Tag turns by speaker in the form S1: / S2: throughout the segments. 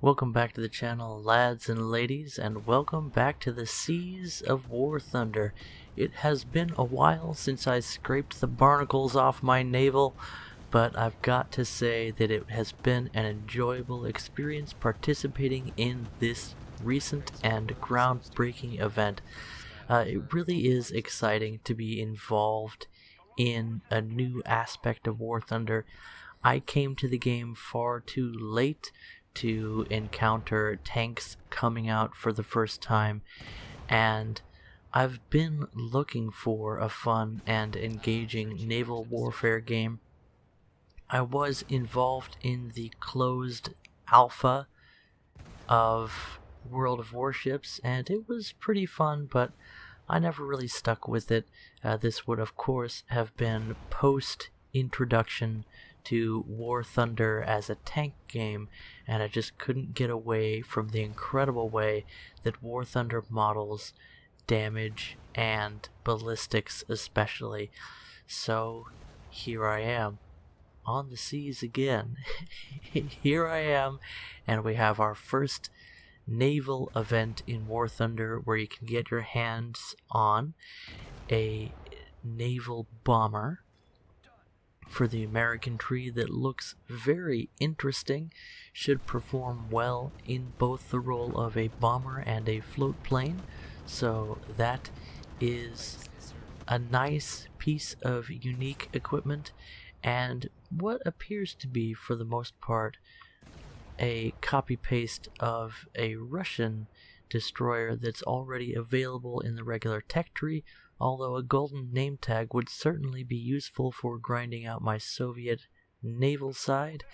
S1: Welcome back to the channel, lads and ladies, and welcome back to the Seas of War Thunder. It has been a while since I scraped the barnacles off my navel, but I've got to say that it has been an enjoyable experience participating in this recent and groundbreaking event. It really is exciting to be involved in a new aspect of War Thunder. I came to the game far too late to encounter tanks coming out for the first time, and I've been looking for a fun and engaging naval warfare game. I was involved in the closed alpha of World of Warships, and it was pretty fun, but I never really stuck with it. This would of course have been post-introduction to War Thunder as a tank game, and I just couldn't get away from the incredible way that War Thunder models damage and ballistics especially. So here I am on the seas again. Here I am, and we have our first naval event in War Thunder where you can get your hands on a naval bomber for the American tree that looks very interesting, should perform well in both the role of a bomber and a float plane. So that is a nice piece of unique equipment, and what appears to be, for the most part, a copy-paste of a Russian destroyer that's already available in the regular tech tree, although a golden name tag would certainly be useful for grinding out my Soviet naval side.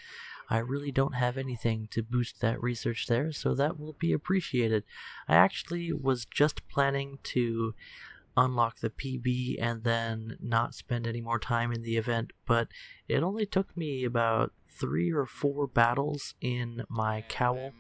S1: I really don't have anything to boost that research there, so that will be appreciated. I actually was just planning to unlock the PB and then not spend any more time in the event, but it only took me about 3 or 4 battles in my Cowl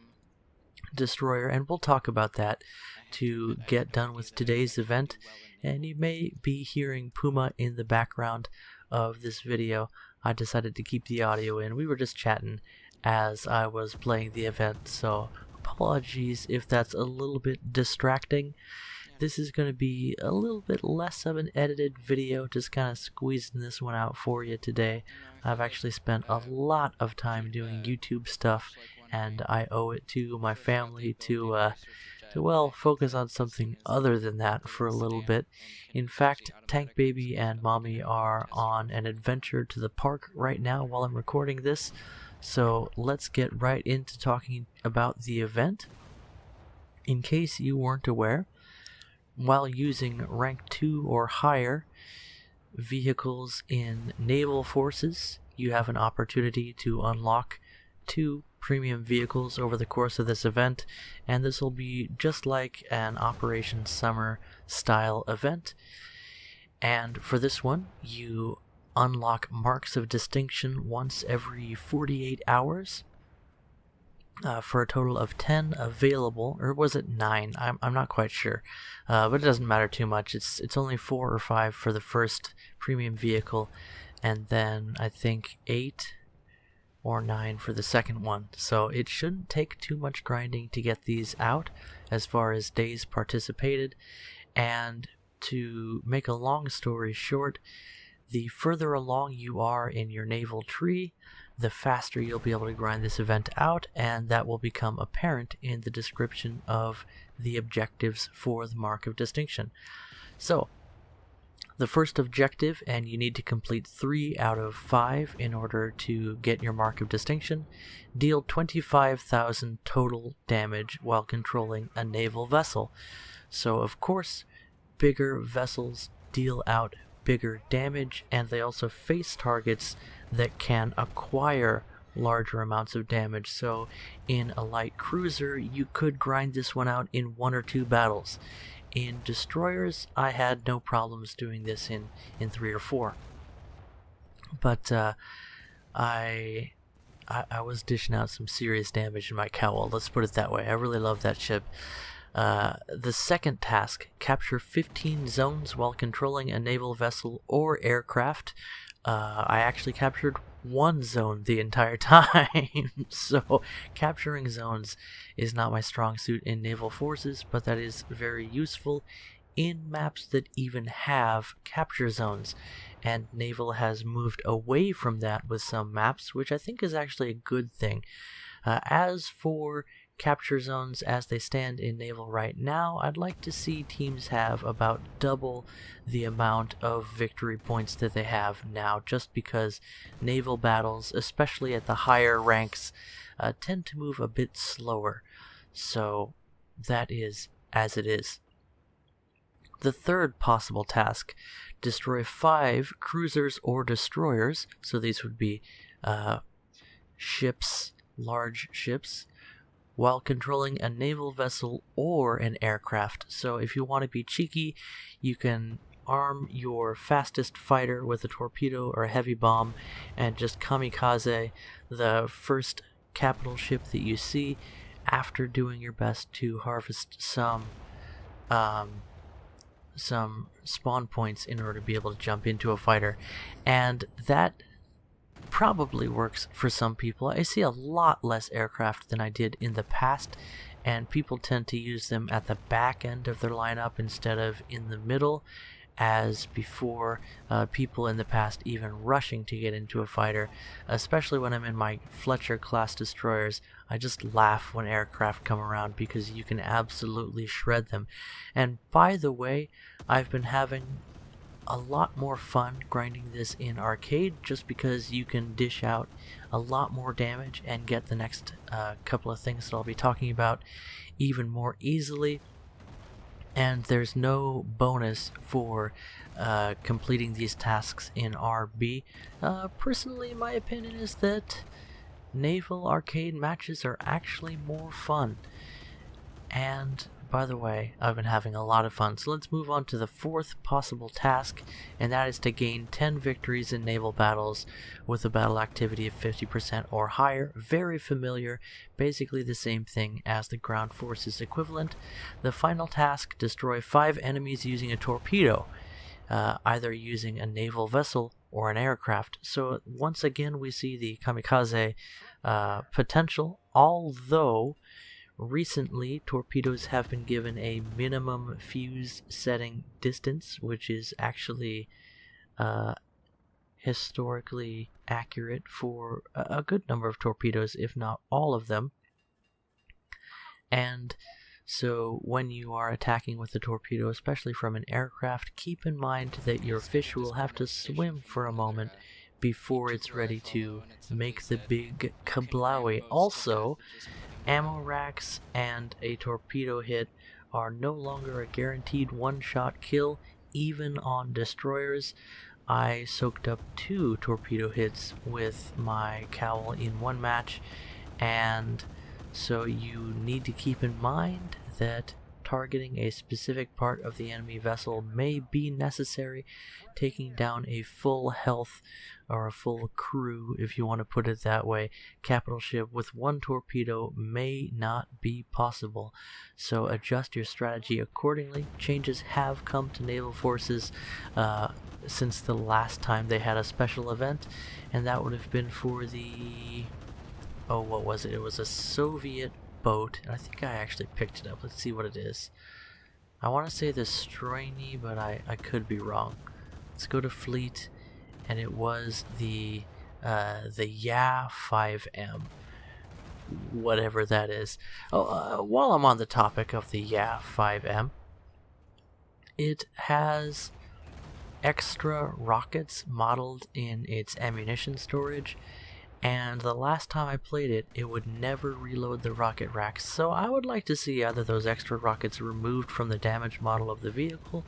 S1: destroyer, and we'll talk about that, to get done with today's event. And you may be hearing Puma in the background of this video. I decided to keep the audio in. We were just chatting as I was playing the event, so apologies if that's a little bit distracting. This is going to be a little bit less of an edited video, just kind of squeezing this one out for you today. I've actually spent a lot of time doing YouTube stuff, and I owe it to my family to focus on something other than that for a little bit. In fact, Tank Baby and Mommy are on an adventure to the park right now while I'm recording this, so let's get right into talking about the event. In case you weren't aware, while using rank 2 or higher vehicles in naval forces, you have an opportunity to unlock 2 premium vehicles over the course of this event, and this will be just like an Operation Summer style event. And for this one, you unlock marks of distinction once every 48 hours, for a total of 10 available, or was it 9? I'm not quite sure, but it doesn't matter too much. It's only 4 or 5 for the first premium vehicle, and then I think 8 or 9 for the second one. So it shouldn't take too much grinding to get these out as far as days participated. And to make a long story short, the further along you are in your naval tree, the faster you'll be able to grind this event out, and that will become apparent in the description of the objectives for the Mark of Distinction. So, the first objective, and you need to complete 3 out of 5 in order to get your Mark of Distinction, deal 25,000 total damage while controlling a naval vessel. So of course, bigger vessels deal out bigger damage, and they also face targets that can acquire larger amounts of damage. So in a light cruiser, you could grind this one out in 1 or 2 battles. In destroyers, I had no problems doing this in 3 or 4. But I was dishing out some serious damage in my Cowl, let's put it that way. I really love that ship. The second task, capture 15 zones while controlling a naval vessel or aircraft. I actually captured one zone the entire time. So capturing zones is not my strong suit in naval forces, but that is very useful in maps that even have capture zones. And naval has moved away from that with some maps, which I think is actually a good thing. As for capture zones as they stand in naval right now, I'd like to see teams have about double the amount of victory points that they have now, just because naval battles, especially at the higher ranks, tend to move a bit slower. So that is as it is. The third possible task: destroy 5 cruisers or destroyers. So these would be ships, large ships, while controlling a naval vessel or an aircraft. So if you want to be cheeky, you can arm your fastest fighter with a torpedo or a heavy bomb and just kamikaze the first capital ship that you see, after doing your best to harvest some spawn points in order to be able to jump into a fighter. And that probably works for some people. I see a lot less aircraft than I did in the past, and people tend to use them at the back end of their lineup instead of in the middle, as before, people in the past even rushing to get into a fighter. Especially when I'm in my Fletcher class destroyers, I just laugh when aircraft come around because you can absolutely shred them. And by the way, I've been having a lot more fun grinding this in arcade, just because you can dish out a lot more damage and get the next couple of things that I'll be talking about even more easily. And there's no bonus for completing these tasks in RB. Personally, my opinion is that naval arcade matches are actually more fun. And by the way, I've been having a lot of fun, so let's move on to the fourth possible task, and that is to gain 10 victories in naval battles with a battle activity of 50% or higher. Very familiar, basically the same thing as the ground forces equivalent. The final task: destroy 5 enemies using a torpedo, either using a naval vessel or an aircraft. So once again we see the kamikaze potential, although recently torpedoes have been given a minimum fuse setting distance, which is actually historically accurate for a good number of torpedoes, if not all of them. And so when you are attacking with a torpedo, especially from an aircraft, keep in mind that your fish will have to swim for a moment before it's ready to make the big kablowie. Also, ammo racks and a torpedo hit are no longer a guaranteed one-shot kill, even on destroyers. I soaked up 2 torpedo hits with my cowl in one match, and so you need to keep in mind that targeting a specific part of the enemy vessel may be necessary. Taking down a full health, or a full crew if you want to put it that way, capital ship with 1 torpedo may not be possible. So adjust your strategy accordingly. Changes have come to naval forces since the last time they had a special event, and that would have been for the... oh, what was it? It was a Soviet boat. I think I actually picked it up. Let's see what it is. I want to say the Stroiny, but I could be wrong. Let's go to fleet, and it was the Ya 5M, whatever that is. Oh, while I'm on the topic of the Ya 5M, it has extra rockets modeled in its ammunition storage, and the last time I played it, it would never reload the rocket racks. So I would like to see either those extra rockets removed from the damage model of the vehicle,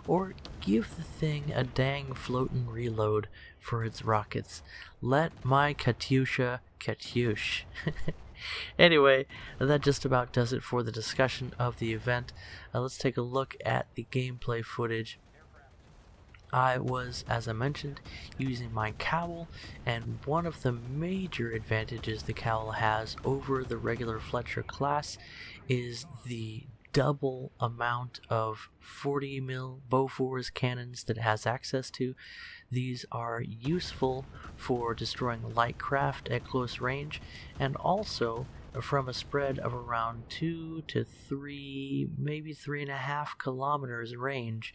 S1: or give the thing a dang floatin' reload for its rockets. Let my Katyusha Katyush. Anyway, that just about does it for the discussion of the event. Let's take a look at the gameplay footage. I was, as I mentioned, using my cowl, and one of the major advantages the cowl has over the regular Fletcher class is the double amount of 40 mil Bofors cannons that it has access to. These are useful for destroying light craft at close range, and also from a spread of around 2 to 3, maybe 3.5 kilometers range.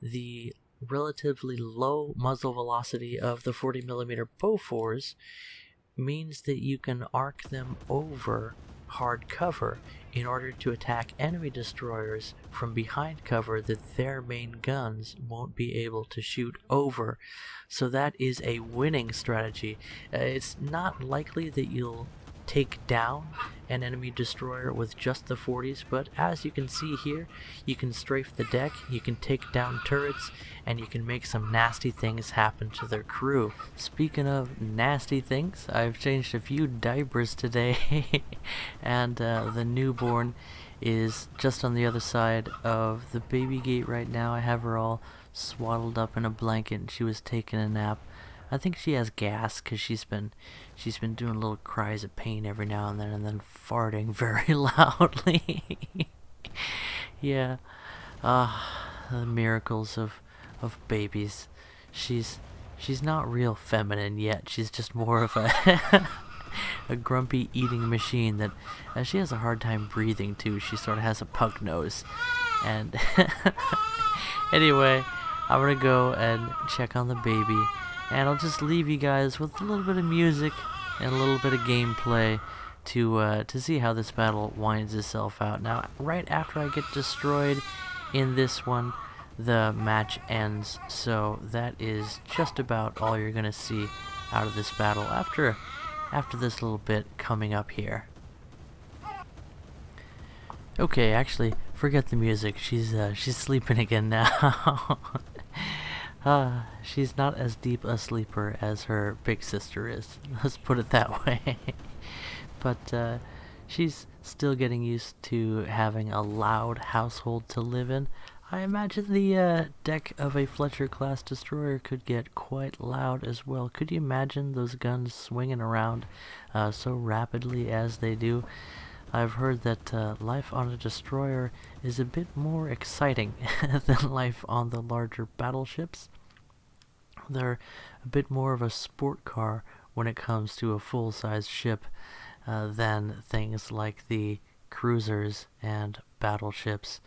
S1: The relatively low muzzle velocity of the 40mm Bofors means that you can arc them over hard cover in order to attack enemy destroyers from behind cover that their main guns won't be able to shoot over. So that is a winning strategy. It's not likely that you'll take down an enemy destroyer with just the 40s, but as you can see here, you can strafe the deck, you can take down turrets, and you can make some nasty things happen to their crew. Speaking of nasty things, I've changed a few diapers today, and the newborn is just on the other side of the baby gate right now. I have her all swaddled up in a blanket, and she was taking a nap. I think she has gas because she's been doing little cries of pain every now and then farting very loudly. Yeah, the miracles of babies. She's not real feminine yet. She's just more of a a grumpy eating machine that she has a hard time breathing too. She sort of has a pug nose. And anyway, I'm gonna go and check on the baby. And I'll just leave you guys with a little bit of music and a little bit of gameplay to see how this battle winds itself out. Now, right after I get destroyed in this one, the match ends. So that is just about all you're gonna see out of this battle after this little bit coming up here. Okay, actually, forget the music. She's sleeping again now. She's not as deep a sleeper as her big sister is. Let's put it that way. But she's still getting used to having a loud household to live in. I imagine the deck of a Fletcher-class destroyer could get quite loud as well. Could you imagine those guns swinging around so rapidly as they do? I've heard that life on a destroyer is a bit more exciting than life on the larger battleships. They're a bit more of a sport car when it comes to a full-size ship than things like the cruisers and battleships.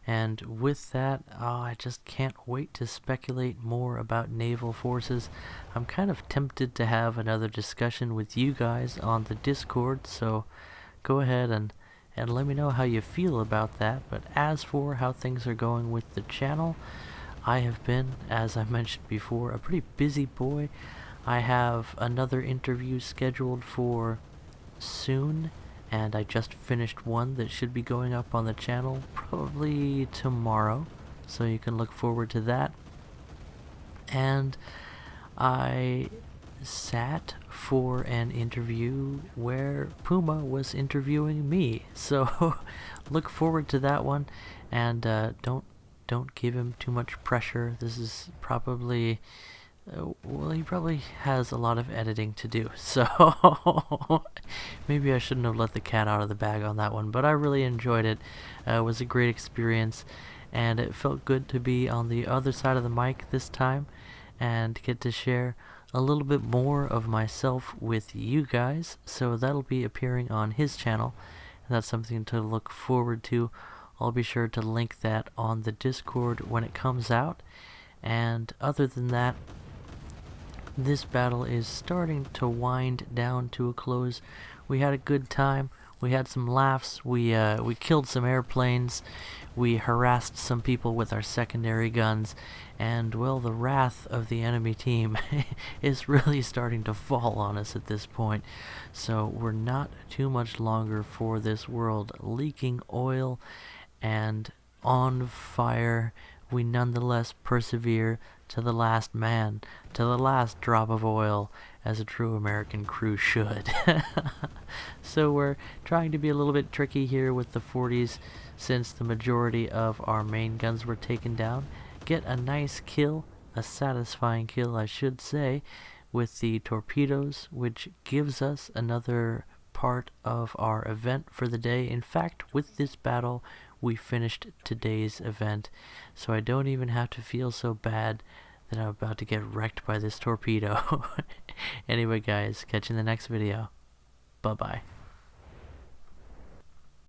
S1: And with that, I just can't wait to speculate more about naval forces. I'm kind of tempted to have another discussion with you guys on the Discord, so go ahead and let me know how you feel about that. But as for how things are going with the channel, I have been, as I mentioned before, a pretty busy boy. I have another interview scheduled for soon, and I just finished one that should be going up on the channel probably tomorrow, so you can look forward to that. And I sat for an interview where Puma was interviewing me, so look forward to that one. And don't give him too much pressure. This is probably well, he probably has a lot of editing to do, so maybe I shouldn't have let the cat out of the bag on that one, but I really enjoyed it. It was a great experience, and it felt good to be on the other side of the mic this time and get to share a little bit more of myself with you guys. So that'll be appearing on his channel, and that's something to look forward to. I'll be sure to link that on the Discord when it comes out. And other than that, this battle is starting to wind down to a close. We had a good time. We had some laughs. We killed some airplanes. We harassed some people with our secondary guns. And, well, the wrath of the enemy team is really starting to fall on us at this point. So we're not too much longer for this world leaking oil and on fire. We nonetheless persevere to the last man, to the last drop of oil, as a true American crew should. So we're trying to be a little bit tricky here with the 40s, since the majority of our main guns were taken down. Get a nice kill, a satisfying kill I should say, with the torpedoes, which gives us another part of our event for the day. In fact, with this battle, we finished today's event, so I don't even have to feel so bad that I'm about to get wrecked by this torpedo. Anyway guys, catch you in the next video. Bye bye.